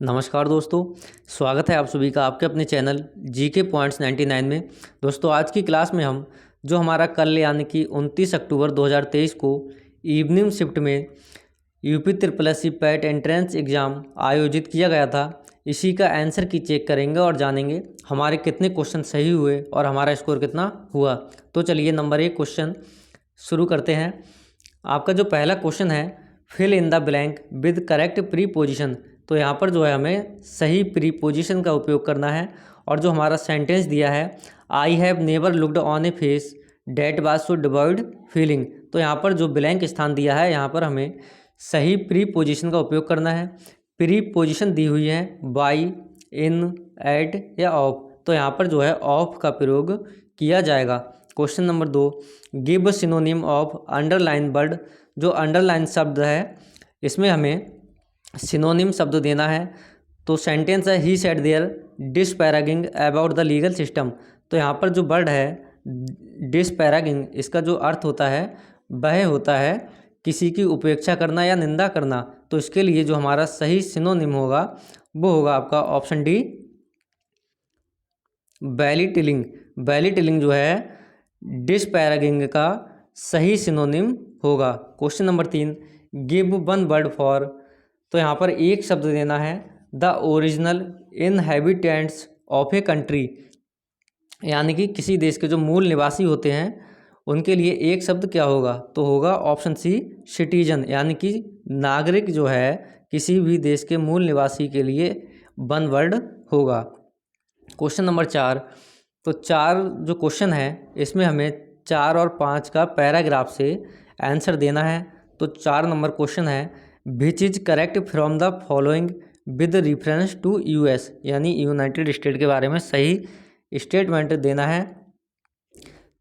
नमस्कार दोस्तों, स्वागत है आप सभी का आपके अपने चैनल जीके पॉइंट्स 99 में। दोस्तों आज की क्लास में हम जो हमारा कल यानी कि 29 अक्टूबर 2023 को इवनिंग शिफ्ट में UP triple S C PET entrance exam आयोजित किया गया था, इसी का आंसर की चेक करेंगे और जानेंगे हमारे कितने क्वेश्चन सही हुए और हमारा स्कोर कितना हुआ। तो चलिए नंबर 1 क्वेश्चन शुरू करते हैं। आपका जो पहला क्वेश्चन है, fill in the blank with correct preposition. तो यहाँ पर जो है हमें सही प्रीपोजिशन का उपयोग करना है और जो हमारा सेंटेंस दिया है, I have never looked on a face that was so devoid feeling. तो यहाँ पर जो ब्लैंक स्थान दिया है, यहाँ पर हमें सही प्रीपोजिशन का उपयोग करना है। प्रीपोजिशन दी हुई है बाई, इन, एट या ऑफ। तो यहाँ पर जो है ऑफ का प्रयोग किया जाएगा। Question number 2, give synonym of underline word. जो अंडरलाइन शब्द है, इसमें हमें सिनोनिम शब्द देना है। तो सेंटेंस है, he said there disparaging about the legal system. तो यहाँ पर जो वर्ड है डिस्पैरागिंग, इसका जो अर्थ होता है वह होता है किसी की उपेक्षा करना या निंदा करना। तो इसके लिए जो हमारा सही सिनोनिम होगा वो होगा आपका ऑप्शन डी, बेलिटिलिंग। बेलिटिलिंग जो है डिस्पैरागिंग का सही सिनोनिम होगा। Question number 3, give one word for. तो यहाँ पर एक शब्द देना है, the original inhabitants of a country. यानी कि किसी देश के जो मूल निवासी होते हैं उनके लिए एक शब्द क्या होगा, तो होगा ऑप्शन सी, सिटीजन। यानी कि नागरिक जो है किसी भी देश के मूल निवासी के लिए वन वर्ड होगा। क्वेश्चन नंबर 4, तो 4 जो क्वेश्चन है इसमें हमें 4 और 5 का पैराग्राफ से आंसर देना है। तो 4 नंबर क्वेश्चन है, which is correct from the following with reference to US. यानी यूनाइटेड स्टेट के बारे में सही स्टेटमेंट देना है।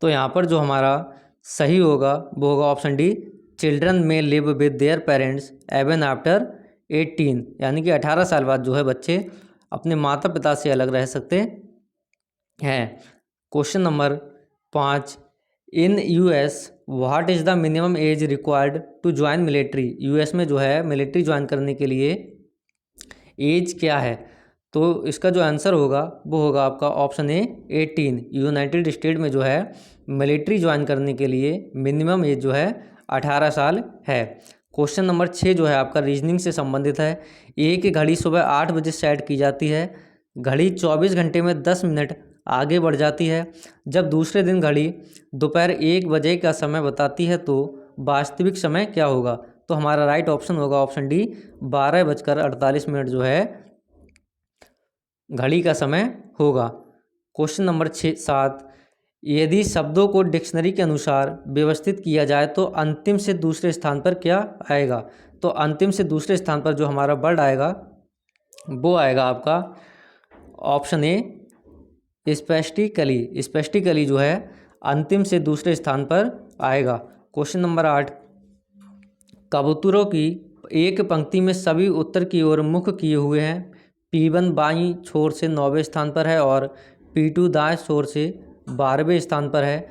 तो यहाँ पर जो हमारा सही होगा वो होगा ऑप्शन डी, चिल्ड्रन में live with their parents even after 18। यानी कि 18 साल बाद जो है बच्चे अपने माता पिता से अलग रह सकते हैं। Question number 5, in US what is the minimum age required to join military. US में जो है मिलिट्री ज्वाइन करने के लिए एज क्या है, तो इसका जो आंसर होगा वो होगा आपका ऑप्शन ए, 18। यूनाइटेड स्टेट में जो है मिलिट्री ज्वाइन करने के लिए मिनिमम एज जो है 18 साल है। क्वेश्चन नंबर 6 जो है आपका रीजनिंग से संबंधित है। एक घड़ी सुबह 8 बजे सेट की जाती है, घड़ी 24 घंटे में 10 मिनट आगे बढ़ जाती है। जब दूसरे दिन घड़ी दोपहर 1 बजे का समय बताती है तो वास्तविक समय क्या होगा। तो हमारा राइट ऑप्शन होगा ऑप्शन डी, 12:48 जो है घड़ी का समय होगा। क्वेश्चन नंबर 7, यदि शब्दों को डिक्शनरी के अनुसार व्यवस्थित किया जाए तो अंतिम से दूसरे स्थान पर क्या आएगा। तो अंतिम से दूसरे स्थान पर जो हमारा वर्ड आएगा वो आएगा आपका ऑप्शन ए, स्पेस्टिकली। स्पेस्टिकली जो है अंतिम से दूसरे स्थान पर आएगा। क्वेश्चन नंबर 8, कबूतरों की एक पंक्ति में सभी उत्तर की ओर मुख किए हुए हैं। P1 बाईं छोर से 9वें स्थान पर है और P2 दाएं छोर से 12वें स्थान पर है।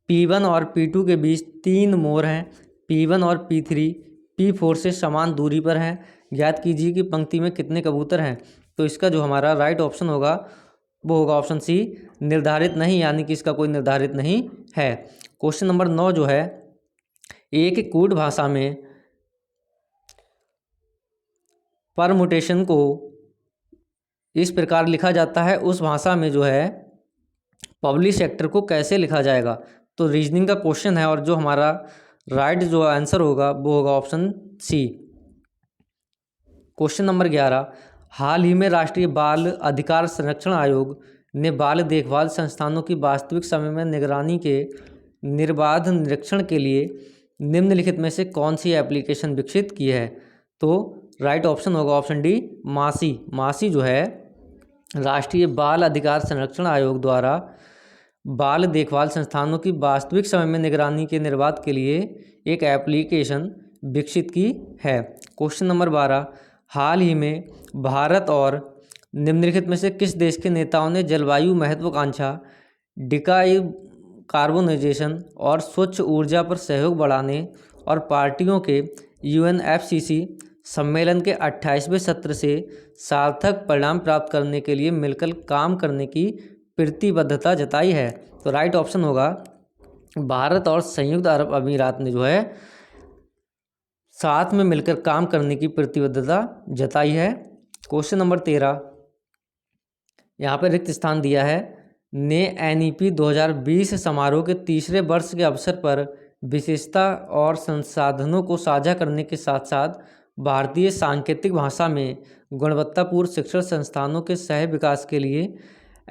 P1 और P2 के बीच 3 मोर हैं। P1 और P3 P4 से समान दूरी पर हैं। ज्ञात कीजिए कि पंक्ति में कितने कबूतर हैं। तो इसका जो हमारा राइट ऑप्शन होगा वो होगा ऑप्शन सी, निर्धारित नहीं। यानी कि इसका कोई निर्धारित नहीं है। क्वेश्चन नंबर 9 जो है, एक कूट भाषा में परमुटेशन को इस प्रकार लिखा जाता है, उस भाषा में जो है पब्लिक सेक्टर को कैसे लिखा जाएगा। तो रीजनिंग का क्वेश्चन है और जो हमारा राइट जो आंसर होगा वो होगा ऑप्शन सी। क्वेश्चन नंबर 11, हाल ही में राष्ट्रीय बाल अधिकार संरक्षण आयोग ने बाल देखभाल संस्थानों की वास्तविक समय में निगरानी के निर्बाध निरीक्षण के लिए निम्नलिखित में से कौन सी एप्लीकेशन विकसित की है। तो राइट ऑप्शन होगा ऑप्शन डी, मासी। मासी जो है राष्ट्रीय बाल अधिकार संरक्षण आयोग द्वारा बाल देखभाल संस्थानों की वास्तविक समय में निगरानी के निर्बाध के लिए एक एप्लीकेशन विकसित की है। क्वेश्चन नंबर 12, हाल ही में भारत और निम्नलिखित में से किस देश के नेताओं ने जलवायु महत्वाकांक्षा, डिकार्बोनाइजेशन और स्वच्छ ऊर्जा पर सहयोग बढ़ाने और पार्टियों के UNFCCC सम्मेलन के 28वें सत्र से सार्थक परिणाम प्राप्त करने के लिए मिलकर काम करने की प्रतिबद्धता जताई है? तो राइट ऑप्शन होगा भारत और संयुक्त अरब अमीरात ने जो है साथ में मिलकर काम करने की प्रतिबद्धता जताई है। क्वेश्चन नंबर 13, यहाँ पर रिक्त स्थान दिया है। ने NEP 2020 समारोह के तीसरे वर्ष के अवसर पर विशेषता और संसाधनों को साझा करने के साथ साथ भारतीय सांकेतिक भाषा में गुणवत्तापूर्ण शिक्षण संस्थानों के सह विकास के लिए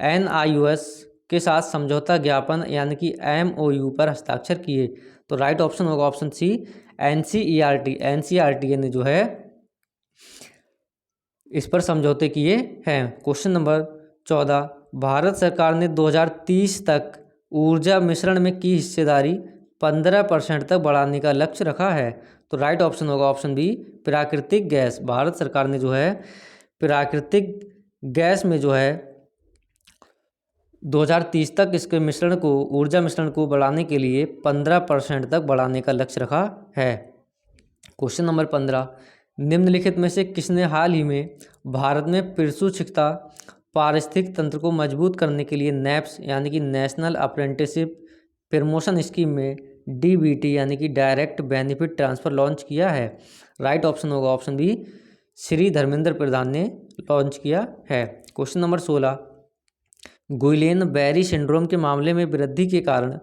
NIOS के साथ समझौता ज्ञापन यानी कि MOU पर हस्ताक्षर किए। तो राइट ऑप्शन होगा ऑप्शन सी NCERT ने जो है इस पर समझौते किए हैं। क्वेश्चन नंबर 14, भारत सरकार ने 2030 तक ऊर्जा मिश्रण में की हिस्सेदारी 15% तक बढ़ाने का लक्ष्य रखा है। तो राइट ऑप्शन होगा ऑप्शन बी प्राकृतिक गैस। भारत सरकार ने जो है प्राकृतिक गैस में जो है 2030 तक इसके मिश्रण को ऊर्जा मिश्रण को बढ़ाने के लिए 15% तक बढ़ाने का लक्ष्य रखा है। क्वेश्चन नंबर 15, निम्नलिखित में से किसने हाल ही में भारत में प्रशिक्षुता पारिस्थितिक तंत्र को मजबूत करने के लिए NAPS यानी कि नेशनल अप्रेंटिसशिप प्रमोशन स्कीम में DBT यानी कि डायरेक्ट बेनिफिट ट्रांसफ़र लॉन्च किया है? राइट ऑप्शन होगा ऑप्शन बी श्री धर्मेंद्र प्रधान ने लॉन्च किया है। Question number 16, Guillain Barre syndrome के मामले में वृद्धि के कारण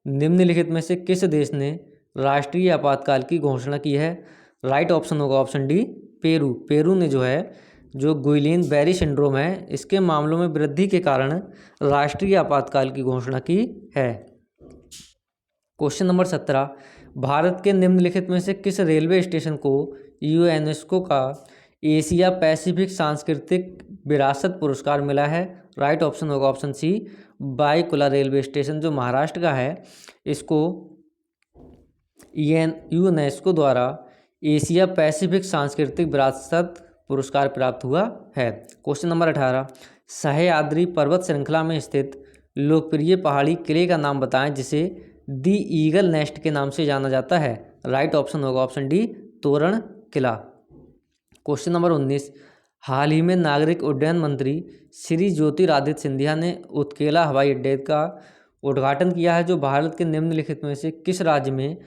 निम्नलिखित में से किस देश ने राष्ट्रीय आपातकाल की घोषणा की है? राइट ऑप्शन होगा ऑप्शन डी पेरू। पेरू ने जो है जो गुइलेन बेरी सिंड्रोम है इसके मामलों में वृद्धि के कारण राष्ट्रीय आपातकाल की घोषणा की है। क्वेश्चन नंबर 17, भारत के निम्नलिखित में से किस रेलवे स्टेशन को यूनेस्को का एशिया पैसिफिक सांस्कृतिक विरासत पुरस्कार मिला है? राइट ऑप्शन होगा ऑप्शन सी बाईकुला रेलवे स्टेशन जो महाराष्ट्र का है इसको यूनेस्को द्वारा एशिया पैसिफिक सांस्कृतिक विरासत पुरस्कार प्राप्त हुआ है। क्वेश्चन नंबर 18, सह्याद्री पर्वत श्रृंखला में स्थित लोकप्रिय पहाड़ी किले का नाम बताएं जिसे दी ईगल नेस्ट के नाम से जाना जाता है? राइट ऑप्शन होगा ऑप्शन डी तोरण किला। क्वेश्चन नंबर 19, हाल ही में नागरिक उड्डयन मंत्री श्री ज्योतिरादित्य सिंधिया ने उत्केला हवाई अड्डे का उद्घाटन किया है जो भारत के निम्नलिखित में से किस राज्य में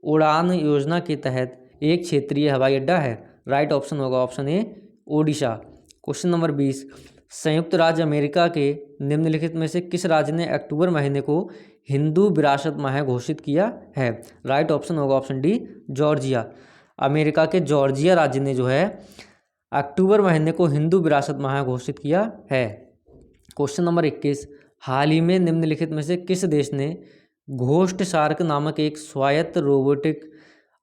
उड़ान योजना के तहत एक क्षेत्रीय हवाई अड्डा है? राइट ऑप्शन होगा option A Odisha. Question number 20, संयुक्त राज्य अमेरिका के निम्नलिखित में से किस राज्य ने अक्टूबर महीने को हिंदू विरासत माह घोषित किया है? राइट ऑप्शन होगा ऑप्शन डी जॉर्जिया। अमेरिका के जॉर्जिया राज्य ने जो है अक्टूबर महीने को हिंदू विरासत माह घोषित किया है। क्वेश्चन नंबर 21, हाल ही में निम्नलिखित में से किस देश ने घोस्ट शार्क नामक एक स्वायत्त रोबोटिक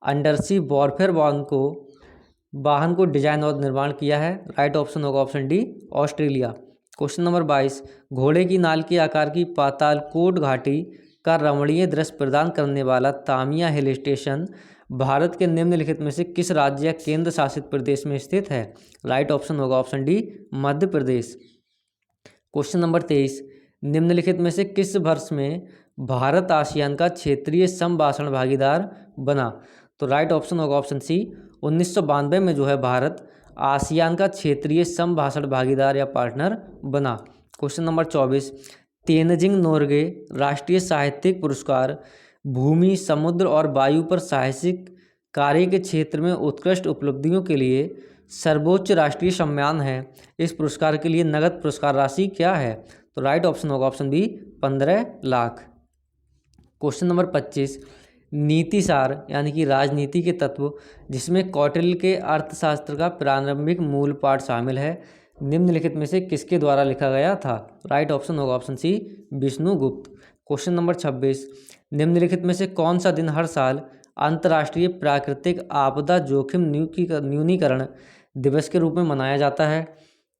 अंडरसी वॉरफेयर वाहन को डिजाइन और निर्माण किया है? राइट ऑप्शन होगा option D Australia. Question number 22, घोड़े की नाल के आकार की पातालकोट घाटी का रमणीय दृश्य प्रदान करने वाला तामिया हिल स्टेशन भारत के निम्नलिखित में से किस राज्य या केंद्र शासित प्रदेश में स्थित है? राइट ऑप्शन होगा option D Madhya Pradesh. Question number 23, निम्नलिखित में से किस वर्ष में भारत आसियान का क्षेत्रीय संभाषण भागीदार बना? तो राइट ऑप्शन होगा ऑप्शन सी 1992 में जो है भारत आसियान का क्षेत्रीय संभाषण भागीदार या पार्टनर बना। क्वेश्चन नंबर 24, तेनजिंग नोर्गे राष्ट्रीय साहित्यिक पुरस्कार भूमि समुद्र और वायु पर साहसिक कार्य के क्षेत्र में उत्कृष्ट उपलब्धियों के लिए सर्वोच्च राष्ट्रीय सम्मान है। इस पुरस्कार के लिए नगद पुरस्कार राशि क्या है? तो राइट ऑप्शन होगा option B 15 lakh. Question number 25, Nitisara यानी कि राजनीति के तत्व जिसमें कौटिल्य के अर्थशास्त्र का प्रारंभिक मूल पाठ शामिल है निम्नलिखित में से किसके द्वारा लिखा गया था? राइट ऑप्शन होगा option C Vishnugupta. Question number 26, निम्नलिखित में से कौन सा दिन हर साल अंतर्राष्ट्रीय प्राकृतिक आपदा जोखिम न्यूनीकरण दिवस के रूप में मनाया जाता है?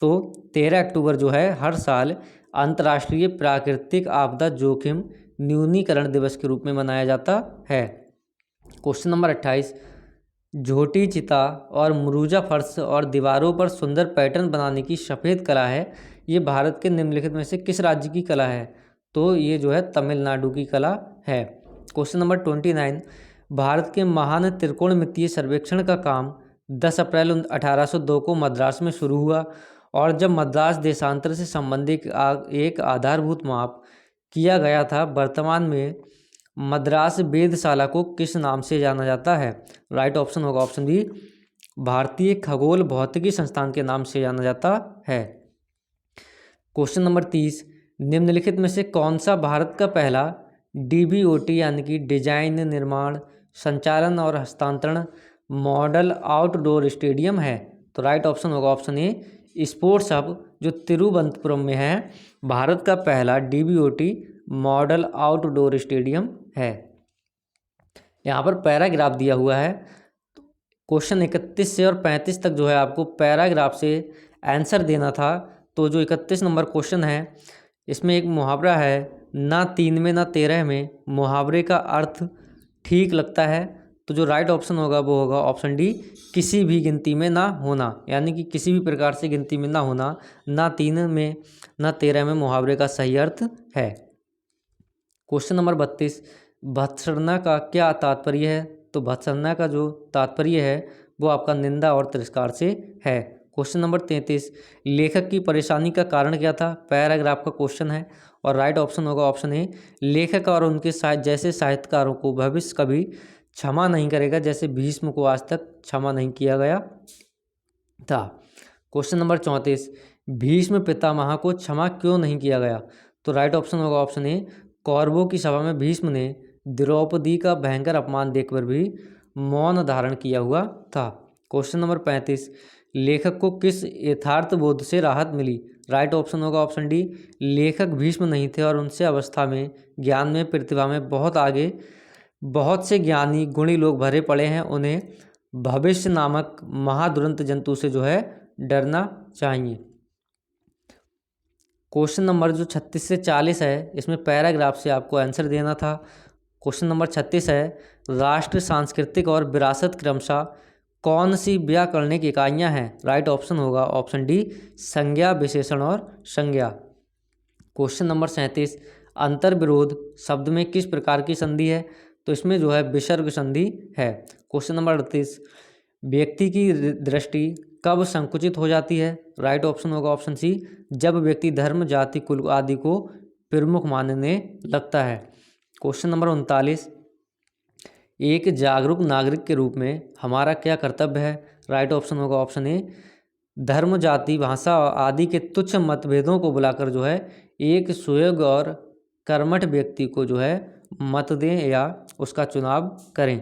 तो 13 अक्टूबर जो है हर साल अंतर्राष्ट्रीय प्राकृतिक आपदा जोखिम न्यूनीकरण दिवस के रूप में मनाया जाता है। क्वेश्चन नंबर 28, झोटी चिता और मुरूजा फर्श और दीवारों पर सुंदर पैटर्न बनाने की सफ़ेद कला है ये भारत के निम्नलिखित में से किस राज्य की कला है? तो ये जो है तमिलनाडु की कला है। क्वेश्चन नंबर 29, भारत के महान त्रिकोणमितीय सर्वेक्षण का काम 10 अप्रैल 1802 को मद्रास में शुरू हुआ और जब मद्रास देशांतर से संबंधित एक आधारभूत माप किया गया था। वर्तमान में मद्रास वेधशाला को किस नाम से जाना जाता है? राइट ऑप्शन होगा ऑप्शन बी, भारतीय खगोल भौतिकी संस्थान के नाम से जाना जाता है। क्वेश्चन नंबर 30, निम्नलिखित में से कौन सा भारत का पहला डीबीओटी यानी कि डिजाइन, निर्माण, संचालन और हस्तांतरण मॉडल आउटडोर स्टेडियम है? तो राइट ऑप्शन होगा ऑप्शन ए, स्पोर्ट्स हब जो तिरुवनंतपुरम में है, भारत का पहला डीबीओटी मॉडल आउटडोर स्टेडियम है। यहाँ पर पैराग्राफ दिया हुआ है। क्वेश्चन 31 से और 35 तक जो है आपको पैराग्राफ से आंसर देना था। तो जो 31 नंबर क्वेश्चन है इसमें एक मुहावरा है, ना 3 में ना 13 में, मुहावरे का अर्थ ठीक लगता है। तो जो राइट ऑप्शन होगा वो होगा ऑप्शन डी, किसी भी गिनती में ना होना, यानी कि किसी भी प्रकार से गिनती में ना होना, ना 3 में ना 13 में मुहावरे का सही अर्थ है। क्वेश्चन नंबर 32, भत्सना का क्या तात्पर्य है? तो भत्सना का जो तात्पर्य है वो आपका निंदा और तिरस्कार से है। क्वेश्चन नंबर 33, लेखक की परेशानी का कारण क्या था? पैराग्राफ का क्वेश्चन है और राइट ऑप्शन होगा ऑप्शन ए, लेखक और उनके जैसे साहित्यकारों को भविष्य कभी क्षमा नहीं करेगा, जैसे भीष्म को आज तक क्षमा नहीं किया गया था। क्वेश्चन नंबर 34, भीष्म पितामह को क्षमा क्यों नहीं किया गया? तो राइट ऑप्शन होगा ऑप्शन ए, कौरवों की सभा में भीष्म ने द्रौपदी का भयंकर अपमान देखकर भी मौन धारण किया हुआ था। क्वेश्चन नंबर 35, लेखक को किस यथार्थ बोध से राहत मिली? राइट ऑप्शन होगा ऑप्शन डी, लेखक भीष्म नहीं थे और उनसे अवस्था में, ज्ञान में, प्रतिभा में बहुत आगे बहुत से ज्ञानी गुणी लोग भरे पड़े हैं, उन्हें भविष्य नामक महादुरंत जंतु से जो है डरना चाहिए। क्वेश्चन नंबर जो 36 से 40 है इसमें पैराग्राफ से आपको आंसर देना था। क्वेश्चन नंबर 36 है, राष्ट्र, सांस्कृतिक और विरासत क्रमशः कौन सी व्याकरणिक इकाइयाँ हैं? राइट ऑप्शन होगा ऑप्शन डी, संज्ञा, विशेषण और संज्ञा। क्वेश्चन नंबर 37, अंतर विरोध शब्द में किस प्रकार की संधि है? तो इसमें जो है विसर्ग संधि है। क्वेश्चन नंबर 38, व्यक्ति की दृष्टि कब संकुचित हो जाती है? राइट ऑप्शन होगा ऑप्शन सी, जब व्यक्ति धर्म, जाति, कुल आदि को प्रमुख मानने लगता है। क्वेश्चन नंबर 39, एक जागरूक नागरिक के रूप में हमारा क्या कर्तव्य है? राइट ऑप्शन होगा ऑप्शन ए, धर्म, जाति, भाषा आदि के तुच्छ मतभेदों को बुलाकर जो है एक सुयोग्य और कर्मठ व्यक्ति को जो है मत दें या उसका चुनाव करें।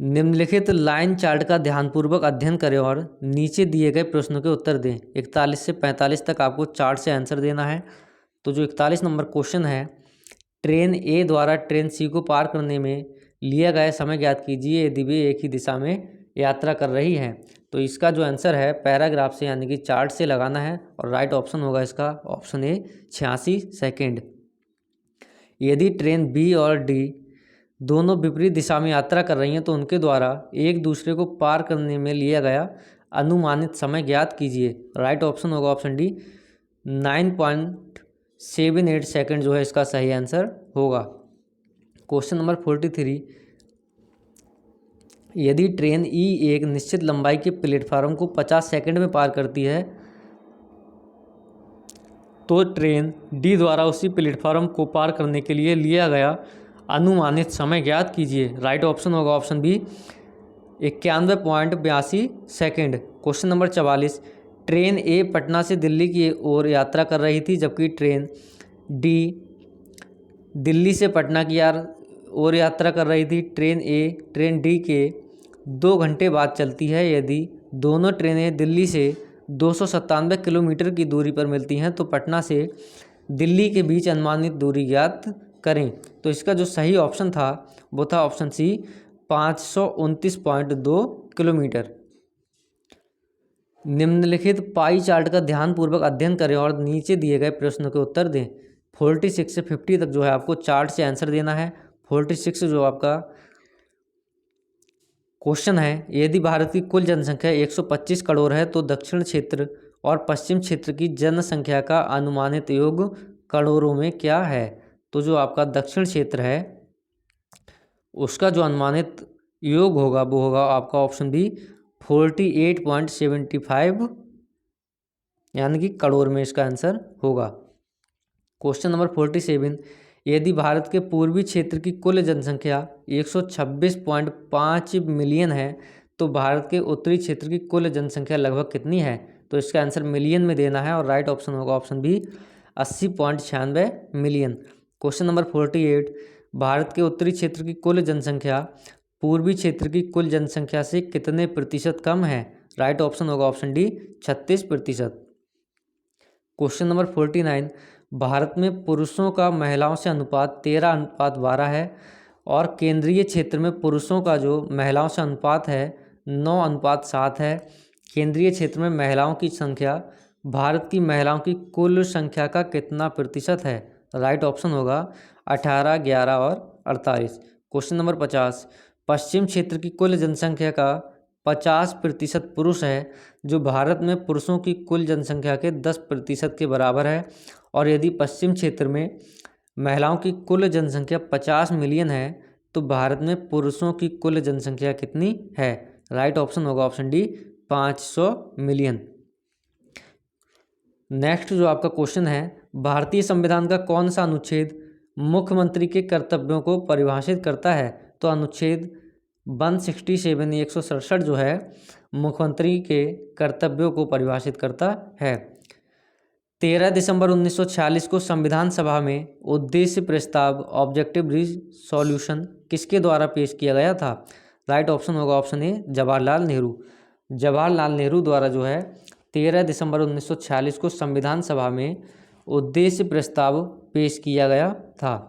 निम्नलिखित लाइन चार्ट का ध्यानपूर्वक अध्ययन करें और नीचे दिए गए प्रश्नों के उत्तर दें। 41 से 45 तक आपको चार्ट से आंसर देना है। तो जो 41 नंबर क्वेश्चन है, ट्रेन ए द्वारा ट्रेन सी को पार करने में लिया गया समय ज्ञात कीजिए यदि वे एक ही दिशा में यात्रा कर रही हैं। तो इसका जो आंसर है पैराग्राफ से यानी कि चार्ट से लगाना है और राइट ऑप्शन होगा इसका ऑप्शन ए, 86 सेकेंड। यदि ट्रेन बी और डी दोनों विपरीत दिशा में यात्रा कर रही हैं तो उनके द्वारा एक दूसरे को पार करने में लिया गया अनुमानित समय ज्ञात कीजिए। राइट ऑप्शन होगा ऑप्शन डी, 9.78 सेकेंड जो है इसका सही आंसर होगा। क्वेश्चन नंबर 43, यदि ट्रेन ई एक निश्चित लंबाई के प्लेटफार्म को 50 सेकंड में पार करती है तो ट्रेन डी द्वारा उसी प्लेटफार्म को पार करने के लिए लिया गया अनुमानित समय ज्ञात कीजिए। राइट ऑप्शन होगा option B, 91.82 second. Question number 44, train A Patna से दिल्ली की ओर यात्रा कर रही थी जबकि ट्रेन डी दिल्ली से पटना की ओर यात्रा कर रही थी। ट्रेन डी के 2 घंटे बाद चलती है। यदि दोनों ट्रेनें दिल्ली से 297 किलोमीटर की दूरी पर मिलती हैं तो पटना से दिल्ली के बीच अनुमानित दूरी ज्ञात करें। तो इसका जो सही ऑप्शन था वो था ऑप्शन सी, 529.2 किलोमीटर। निम्नलिखित पाई चार्ट का ध्यानपूर्वक अध्ययन करें और नीचे दिए गए प्रश्नों के उत्तर दें। 46 से 50 तक जो है आपको चार्ट से आंसर देना है। 46 जो आपका क्वेश्चन है, यदि भारत की कुल जनसंख्या 125 करोड़ है तो दक्षिण क्षेत्र और पश्चिम क्षेत्र की जनसंख्या का अनुमानित योग करोड़ों में क्या है? तो जो आपका दक्षिण क्षेत्र है उसका जो अनुमानित योग होगा वो होगा आपका ऑप्शन बी 48.75, यानी कि करोड़ में इसका आंसर होगा। क्वेश्चन नंबर 47, यदि भारत के पूर्वी क्षेत्र की कुल जनसंख्या 126.5 मिलियन है तो भारत के उत्तरी क्षेत्र की कुल जनसंख्या लगभग कितनी है? तो इसका आंसर मिलियन में देना है और राइट ऑप्शन होगा option B 80.96 million. Question number 48, Bharat के उत्तरी क्षेत्र की कुल जनसंख्या पूर्वी क्षेत्र की कुल जनसंख्या से कितने प्रतिशत कम है? राइट ऑप्शन होगा option D 36%। Question number 49, Bharat में पुरुषों का महिलाओं से अनुपात 13:12 है और केंद्रीय क्षेत्र में पुरुषों का जो महिलाओं से अनुपात है 9:7 है। केंद्रीय क्षेत्र में महिलाओं की संख्या भारत की महिलाओं की कुल संख्या का कितना प्रतिशत है? राइट ऑप्शन होगा 18, 11 और 48। क्वेश्चन नंबर 50, पश्चिम क्षेत्र की कुल जनसंख्या का 50% पुरुष है, जो भारत में पुरुषों की कुल जनसंख्या के 10% के बराबर है। और यदि पश्चिम क्षेत्र में महिलाओं की कुल जनसंख्या 50 मिलियन है तो भारत में पुरुषों की कुल जनसंख्या कितनी है? राइट ऑप्शन होगा ऑप्शन डी 500 मिलियन। नेक्स्ट जो आपका क्वेश्चन है, भारतीय संविधान का कौन सा अनुच्छेद मुख्यमंत्री के कर्तव्यों को परिभाषित करता है? तो अनुच्छेद 167 167 जो है मुख्यमंत्री के कर्तव्यों को परिभाषित करता है। 13 दिसंबर 1946 को संविधान सभा में उद्देश्य प्रस्ताव ऑब्जेक्टिव रिसोल्यूशन किसके द्वारा पेश किया गया था? राइट ऑप्शन होगा ऑप्शन ए जवाहरलाल नेहरू। जवाहरलाल नेहरू द्वारा जो है 13 दिसंबर 1946 को संविधान सभा में उद्देश्य प्रस्ताव पेश किया गया था।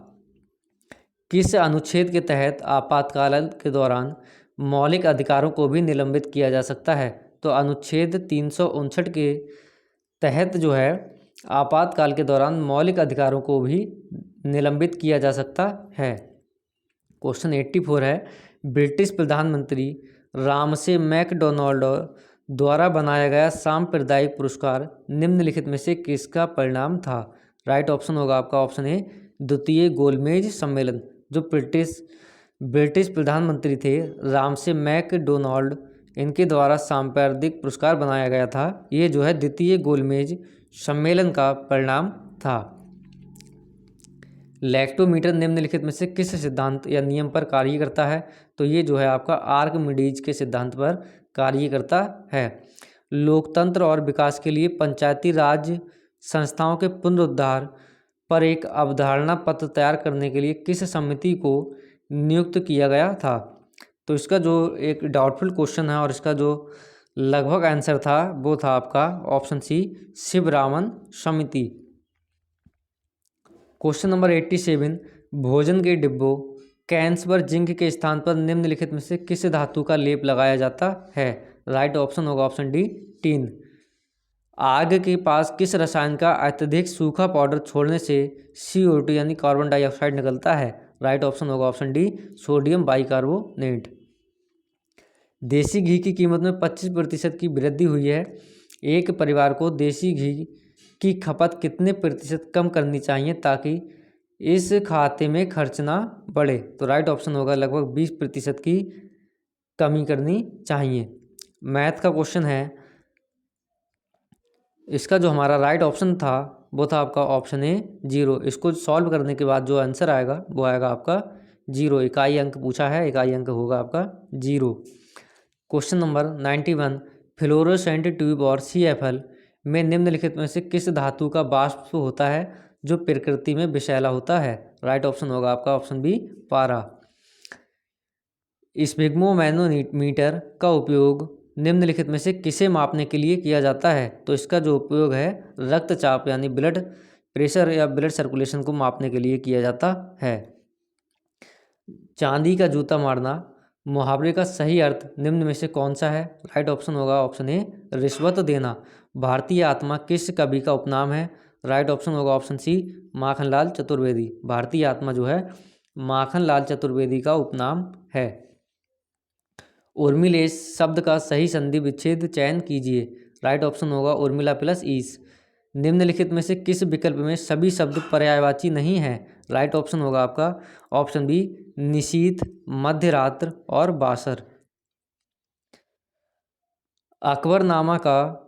किस अनुच्छेद के तहत आपातकाल के दौरान मौलिक अधिकारों को भी निलंबित किया जा सकता है? तो अनुच्छेद 359 के तहत जो है आपातकाल के दौरान मौलिक अधिकारों को भी निलंबित किया जा सकता है। क्वेश्चन 84 है, ब्रिटिश प्रधानमंत्री रामसे मैकडोनाल्ड द्वारा बनाया गया सांप्रदायिक पुरस्कार निम्नलिखित में से किसका परिणाम था? राइट ऑप्शन होगा आपका ऑप्शन ए द्वितीय गोलमेज सम्मेलन। जो ब्रिटिश प्रधानमंत्री थे रामसे मैकडोनाल्ड, इनके द्वारा सांप्रदायिक पुरस्कार बनाया गया था। ये जो है द्वितीय गोलमेज सम्मेलन का परिणाम था। लैक्टोमीटर निम्नलिखित में से किस सिद्धांत या नियम पर कार्य करता है? तो ये जो है आपका आर्किमिडीज के सिद्धांत पर कार्य करता है। लोकतंत्र और विकास के लिए पंचायती राज संस्थाओं के पुनरुद्धार पर एक अवधारणा पत्र तैयार करने के लिए किस समिति को नियुक्त किया गया था? तो इसका जो एक डाउटफुल क्वेश्चन है और इसका जो लगभग आंसर था वो था आपका ऑप्शन सी शिवरामन समिति। क्वेश्चन नंबर 87, भोजन के डिब्बों कैंस पर जिंक के स्थान पर निम्नलिखित में से किस धातु का लेप लगाया जाता है? राइट ऑप्शन होगा ऑप्शन डी टीन। आग के पास किस रसायन का अत्यधिक सूखा पाउडर छोड़ने से CO2 यानी कार्बन डाइऑक्साइड निकलता है? राइट ऑप्शन होगा ऑप्शन डी सोडियम बाइकार्बोनेट। देसी घी की कीमत में 25% की वृद्धि हुई है। एक परिवार को देसी घी की खपत कितने प्रतिशत कम करनी चाहिए ताकि इस खाते में खर्च ना बढ़े? तो राइट ऑप्शन होगा लगभग 20% की कमी करनी चाहिए। मैथ का क्वेश्चन है, इसका जो हमारा राइट ऑप्शन था वो था आपका ऑप्शन ए 0। इसको सॉल्व करने के बाद जो आंसर आएगा वो आएगा आपका 0। इकाई अंक पूछा है, इकाई अंक होगा आपका 0। क्वेश्चन नंबर 91, फ्लोरोसेंट ट्यूब और CFL में निम्नलिखित में से किस धातु का वाष्प होता है जो प्रकृति में विषैला होता है? राइट ऑप्शन होगा आपका ऑप्शन बी पारा। स्फिग्मोमैनोमीटर का उपयोग निम्नलिखित में से किसे मापने के लिए किया जाता है? तो इसका जो उपयोग है रक्तचाप यानी ब्लड प्रेशर या ब्लड सर्कुलेशन को मापने के लिए किया जाता है। चांदी का जूता मारना मुहावरे का सही अर्थ निम्न में से कौन सा है? राइट ऑप्शन होगा ऑप्शन ए रिश्वत देना। भारतीय आत्मा किस कवि का उपनाम है? राइट ऑप्शन होगा ऑप्शन सी माखनलाल चतुर्वेदी। भारतीय आत्मा जो है माखनलाल चतुर्वेदी का उपनाम है। उर्मिलेश शब्द का सही संधि विच्छेद चयन कीजिए। राइट ऑप्शन होगा उर्मिला प्लस ईस। निम्नलिखित में से किस विकल्प में सभी शब्द पर्यायवाची नहीं है? राइट ऑप्शन होगा आपका ऑप्शन बी निशीथ, मध्यरात्र और बासर। अकबरनामा का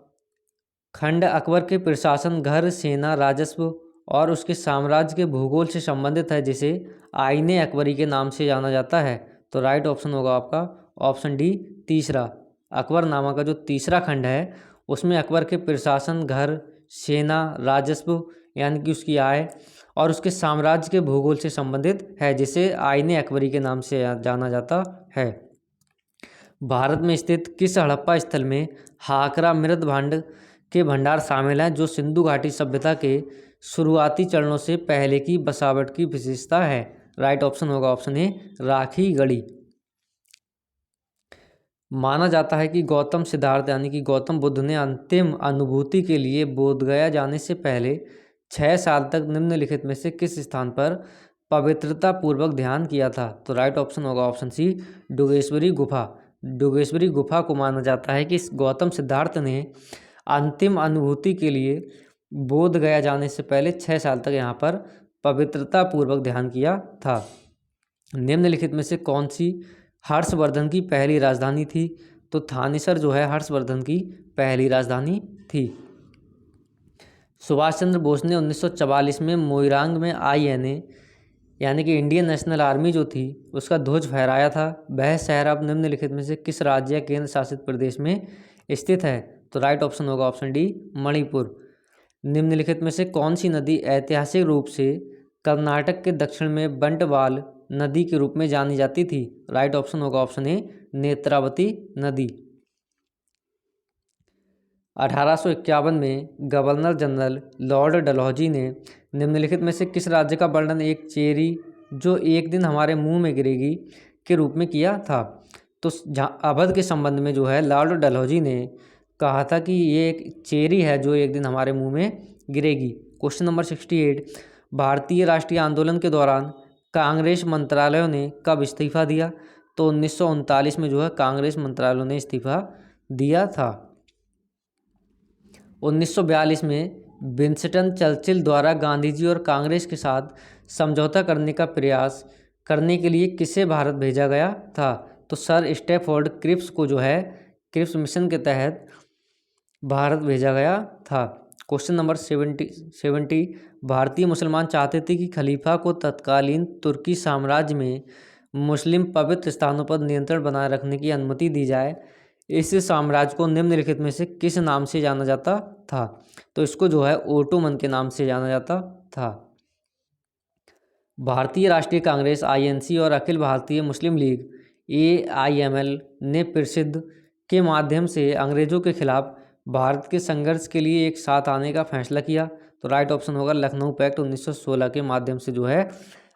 खंड अकबर के प्रशासन, घर, सेना, राजस्व और उसके साम्राज्य के भूगोल से संबंधित है, जिसे आईने अकबरी के नाम से जाना जाता है। तो राइट ऑप्शन होगा आपका ऑप्शन डी तीसरा। अकबरनामा का जो तीसरा खंड है उसमें अकबर के प्रशासन, घर, सेना, राजस्व यानी कि उसकी आय और उसके साम्राज्य के भूगोल से संबंधित है, जिसे आईने अकबरी के नाम से जाना जाता है। भारत में स्थित किस हड़प्पा स्थल में हाकरा मृत भांड के भंडार शामिल हैं, जो सिंधु घाटी सभ्यता के शुरुआती चरणों से पहले की बसावट की विशेषता है? राइट ऑप्शन होगा ऑप्शन ए राखी गढ़ी। माना जाता है कि गौतम सिद्धार्थ यानी कि गौतम बुद्ध ने अंतिम अनुभूति के लिए बोधगया जाने से पहले 6 साल तक निम्नलिखित में से किस स्थान पर पवित्रता पूर्वक ध्यान किया था? तो राइट ऑप्शन होगा ऑप्शन सी डुगेश्वरी गुफा। डुगेश्वरी गुफा को माना जाता है कि गौतम सिद्धार्थ ने अंतिम अनुभूति के लिए बोध गया जाने से पहले 6 साल तक यहाँ पर पवित्रता पूर्वक ध्यान किया था। निम्नलिखित में से कौन सी हर्षवर्धन की पहली राजधानी थी? तो थानेसर जो है हर्षवर्धन की पहली राजधानी थी। सुभाष चंद्र बोस ने 1944 में मोइरांग में INA यानी कि इंडियन नेशनल आर्मी जो थी उसका ध्वज फहराया था। वह शहर अब निम्नलिखित में से किस राज्य या केंद्र शासित प्रदेश में स्थित है? तो राइट ऑप्शन होगा ऑप्शन डी मणिपुर। निम्नलिखित में से कौन सी नदी ऐतिहासिक रूप से कर्नाटक के दक्षिण में बंटवाल नदी के रूप में जानी जाती थी? राइट ऑप्शन होगा ऑप्शन ए नेत्रावती नदी। 1851 में गवर्नर जनरल लॉर्ड डलहौजी ने निम्नलिखित में से किस राज्य का वर्णन एक चेरी जो एक दिन हमारे मुंह में गिरेगी के रूप में किया था? तो अवध के संबंध में जो है लॉर्ड डलहौजी ने कहा था कि ये एक चेरी है जो एक दिन हमारे मुंह में गिरेगी। क्वेश्चन नंबर 68, भारतीय राष्ट्रीय आंदोलन के दौरान कांग्रेस मंत्रालयों ने कब इस्तीफा दिया? तो 1939 में जो है कांग्रेस मंत्रालयों ने इस्तीफा दिया था। 1942 में विंस्टन चर्चिल द्वारा गांधी जी और कांग्रेस के साथ समझौता करने का प्रयास करने के लिए किसे भारत भेजा गया था? तो सर स्टैफोर्ड क्रिप्स को जो है क्रिप्स मिशन के तहत भारत भेजा गया था। क्वेश्चन नंबर 70, भारतीय मुसलमान चाहते थे कि खलीफा को तत्कालीन तुर्की साम्राज्य में मुस्लिम पवित्र स्थानों पर नियंत्रण बनाए रखने की अनुमति दी जाए। इस साम्राज्य को निम्नलिखित में से किस नाम से जाना जाता था? तो इसको जो है ओटोमन के नाम से जाना जाता था। भारतीय राष्ट्रीय कांग्रेस INC और अखिल भारतीय मुस्लिम लीग AIML ने प्रसिद्ध के माध्यम से अंग्रेजों के खिलाफ भारत के संघर्ष के लिए एक साथ आने का फैसला किया। तो राइट ऑप्शन होगा लखनऊ पैक्ट 1916 के माध्यम से जो है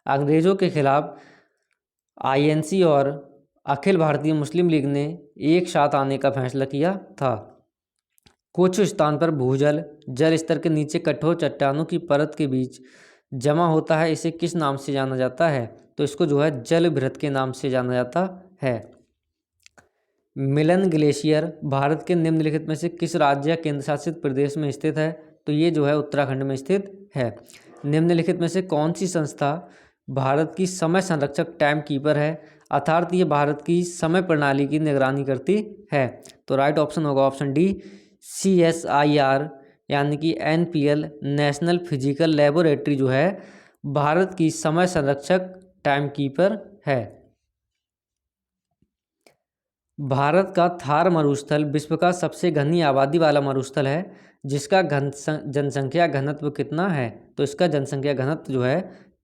अंग्रेजों के खिलाफ INC और अखिल भारतीय मुस्लिम लीग ने एक साथ आने का फैसला किया था। कुछ स्थान पर भूजल जल स्तर के नीचे कठोर चट्टानों की परत के बीच जमा होता है, इसे किस नाम से जाना जाता है? तो इसको जो है जल भृत के नाम से जाना जाता है। मिलन ग्लेशियर भारत के निम्नलिखित में से किस राज्य या केंद्र शासित प्रदेश में स्थित है? तो ये जो है उत्तराखंड में स्थित है। निम्नलिखित में से कौन सी संस्था भारत की समय संरक्षक टाइम कीपर है, अर्थात ये भारत की समय प्रणाली की निगरानी करती है? तो राइट ऑप्शन होगा ऑप्शन डी CSIR यानी कि NPL नेशनल फिजिकल लेबोरेटरी जो है भारत की समय संरक्षक टाइम कीपर है। भारत का थार मरुस्थल विश्व का सबसे घनी आबादी वाला मरुस्थल है, जिसका जनसंख्या घनत्व कितना है? तो इसका जनसंख्या घनत्व जो है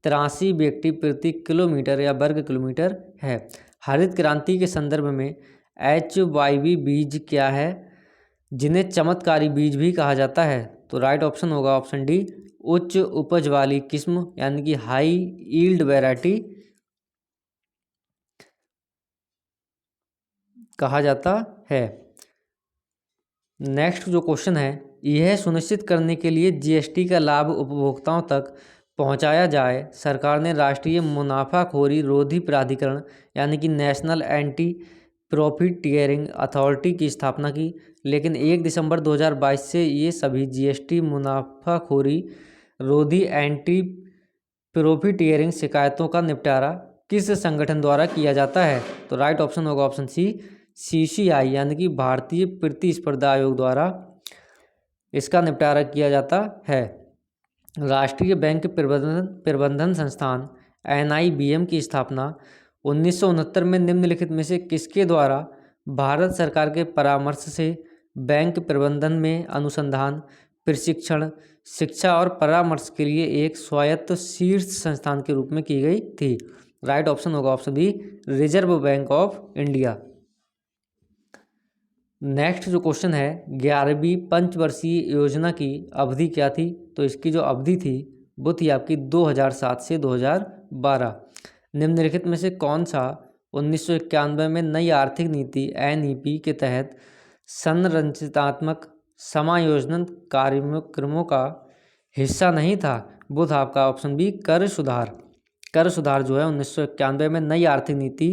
83 व्यक्ति प्रति किलोमीटर या वर्ग किलोमीटर है। हरित क्रांति के संदर्भ में HYV बीज क्या है, जिन्हें चमत्कारी बीज भी कहा जाता है? तो राइट ऑप्शन होगा ऑप्शन डी उच्च उपज वाली किस्म यानी कि हाई यील्ड वैरायटी कहा जाता है। नेक्स्ट जो क्वेश्चन है, यह सुनिश्चित करने के लिए GST का लाभ उपभोक्ताओं तक पहुंचाया जाए, सरकार ने राष्ट्रीय मुनाफाखोरी रोधी प्राधिकरण यानी कि नेशनल एंटी प्रॉफिटियरिंग अथॉरिटी की स्थापना की। लेकिन 1 दिसंबर 2022 से ये सभी GST मुनाफाखोरी रोधी एंटी प्रॉफिटियरिंग शिकायतों का निपटारा किस संगठन द्वारा किया जाता है? तो राइट ऑप्शन होगा ऑप्शन सी, CCI यानी कि भारतीय प्रतिस्पर्धा आयोग द्वारा इसका निपटारा किया जाता है। राष्ट्रीय बैंक प्रबंधन संस्थान NIBM की स्थापना 1969 में निम्नलिखित में से किसके द्वारा भारत सरकार के परामर्श से बैंक प्रबंधन में अनुसंधान, प्रशिक्षण, शिक्षा और परामर्श के लिए एक स्वायत्त शीर्ष संस्थान के रूप में की गई थी? राइट ऑप्शन होगा option B, reserve bank of India. Next जो क्वेश्चन है, 11वीं पंचवर्षीय योजना की अवधि क्या थी? तो इसकी जो अवधि थी वो थी आपकी 2007 से 2012। निम्नलिखित में से कौन सा 1991 में नई आर्थिक नीति NEP के तहत संरचनात्मक समायोजन कार्यक्रमों का हिस्सा नहीं था? वो था आपका ऑप्शन बी, कर सुधार। कर सुधार जो है 1991 में नई आर्थिक नीति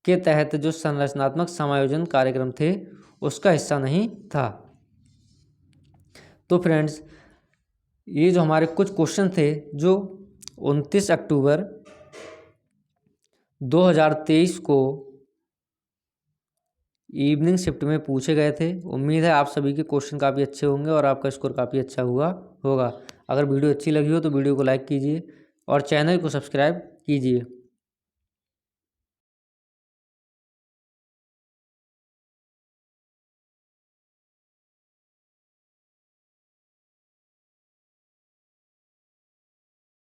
के तहत जो संरचनात्मक समायोजन कार्यक्रम थे उसका हिस्सा नहीं था। तो फ्रेंड्स, ये जो हमारे कुछ क्वेश्चन थे जो 29 अक्टूबर 2023 को इवनिंग शिफ्ट में पूछे गए थे। उम्मीद है आप सभी के क्वेश्चन काफ़ी अच्छे होंगे और आपका स्कोर काफ़ी अच्छा होगा। अगर वीडियो अच्छी लगी हो तो वीडियो को लाइक कीजिए और चैनल को सब्सक्राइब कीजिए।